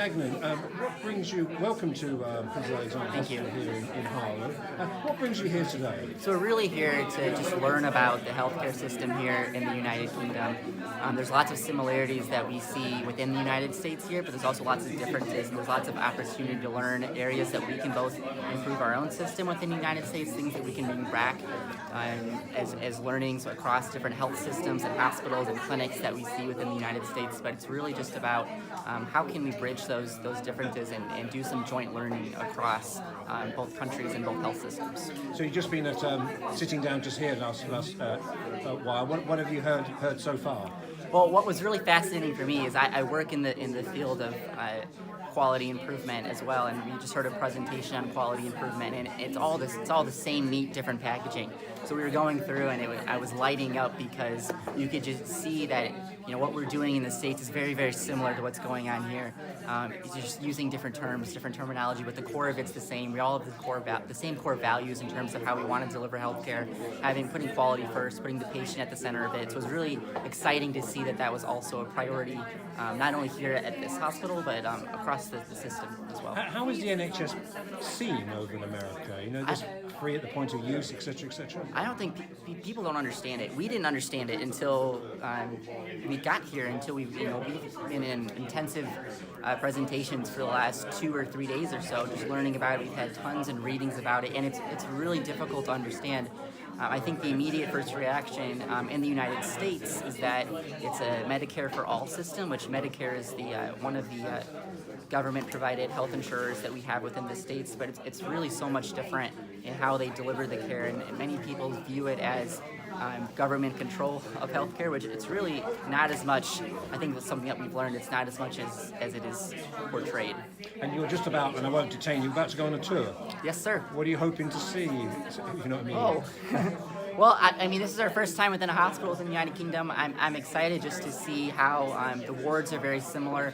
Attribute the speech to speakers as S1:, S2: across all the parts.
S1: Agnon, what brings you? Welcome to Prince Alexandra Hospital here in Harlem. What brings you here today?
S2: So we're really here to just learn about the healthcare system here in the United Kingdom. There's lots of similarities that we see within the United States here, but there's also lots of differences, and there's lots of opportunity to learn areas that we can both improve our own system within the United States, things that we can bring back as learnings across different health systems and hospitals and clinics that we see within the United States. But it's really just about how can we bridge those differences and do some joint learning across both countries and both health systems.
S1: So you've just been at sitting down just here last while. What have you heard so far?
S2: Well, what was really fascinating for me is I work in the field of quality improvement as well, and we just heard a presentation on quality improvement, and it's all the same neat different packaging. So we were going through, and I was lighting up because you could just see that what we're doing in the States is very, very similar to what's going on here. It's just using different terms, different terminology, but the core of it's the same. We all have the same core values in terms of how we want to deliver healthcare, putting quality first, putting the patient at the center of it. So it was really exciting to see that was also a priority, not only here at this hospital, but across the system as well.
S1: How is the NHS seen over in America? Just free at the point of use, etc., etc.
S2: I don't think people don't understand it. We didn't understand it until we got here. Until we've been in intensive presentations for the last 2 or 3 days or so, just learning about it. We've had tons of readings about it, and it's really difficult to understand. I think the immediate first reaction in the United States is that it's a Medicare for all system, which Medicare is one of the government-provided health insurers that we have within the states, but it's really so much different in how they deliver the care, and many people view it as government control of healthcare, which it's really not as much. I think that's something that we've learned. It's not as much as it is portrayed.
S1: And you're just about, and I won't detain you, about to go on a tour.
S2: Yes, sir.
S1: What are you hoping to see, if you know what I mean?
S2: Oh. Well, I mean, this is our first time within a hospital in the United Kingdom. I'm excited just to see how the wards are very similar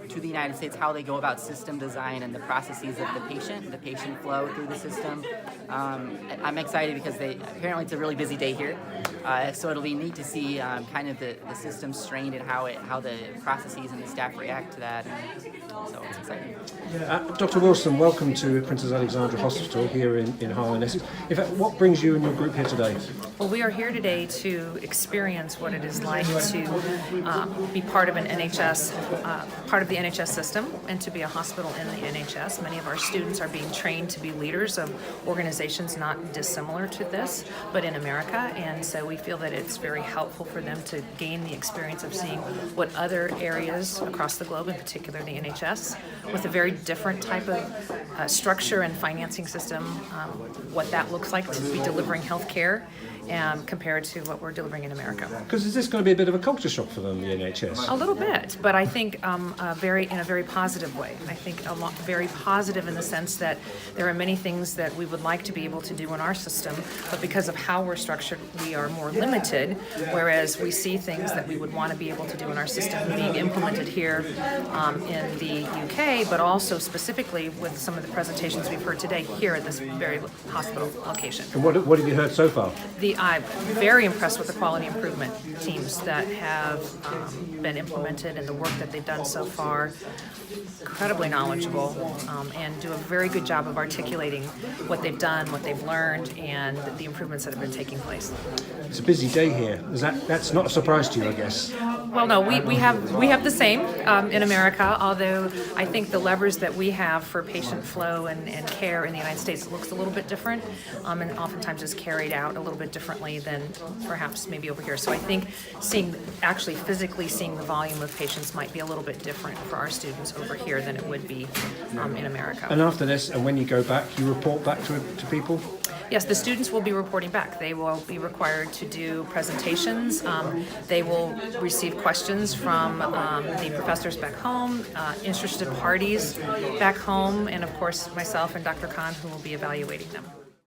S2: to the United States, how they go about system design and the processes of the patient flow through the system. I'm excited because apparently it's a really busy day here, so it'll be neat to see kind of the system strained and how the processes and the staff react to that. And so it's exciting.
S1: Dr. Wilson, welcome to Princess Alexandra Hospital here in Harlem, Essex. In fact, what brings you and your group here today?
S3: Well, we are here today to experience what it is like to be part of an NHS, part of the NHS system, and to be a hospital in the NHS. Many of our students are being trained to be leaders of organizations not dissimilar to this, but in America, and so we feel that it's very helpful for them to gain the experience of seeing what other areas across the globe, in particular the NHS, with a very different type of structure and financing system, what that looks like to be delivering health care compared to what we're delivering in America.
S1: Because is this going to be a bit of a culture shock for them, the NHS?
S3: A little bit, but I think in a very positive way. I think very positive in the sense that there are many things that we would like to be able to do in our system, but because of how we're structured, we are more limited, whereas we see things that we would want to be able to do in our system being implemented here in the UK, but also specifically with some of the presentations we've heard today here at this very hospital location.
S1: And what have you heard so far?
S3: I'm very impressed with the quality improvement teams that have been implemented and the work that they've done so far. Incredibly knowledgeable and do a very good job of articulating what they've done, what they've learned, and the improvements that have been taking place.
S1: It's a busy day here. That's not a surprise to you, I guess?
S3: Well, no, we have the same in America, although I think the levers that we have for patient flow and care in the United States looks a little bit different and oftentimes is carried out a little bit differently than perhaps maybe over here. So I think actually physically seeing the volume of patients might be a little bit different for our students over here than it would be in America.
S1: And after this, and when you go back, you report back to people?
S3: Yes, the students will be reporting back. They will be required to do presentations. They will receive questions from the professors back home, interested parties back home, and of course myself and Dr. Khan, who will be evaluating them.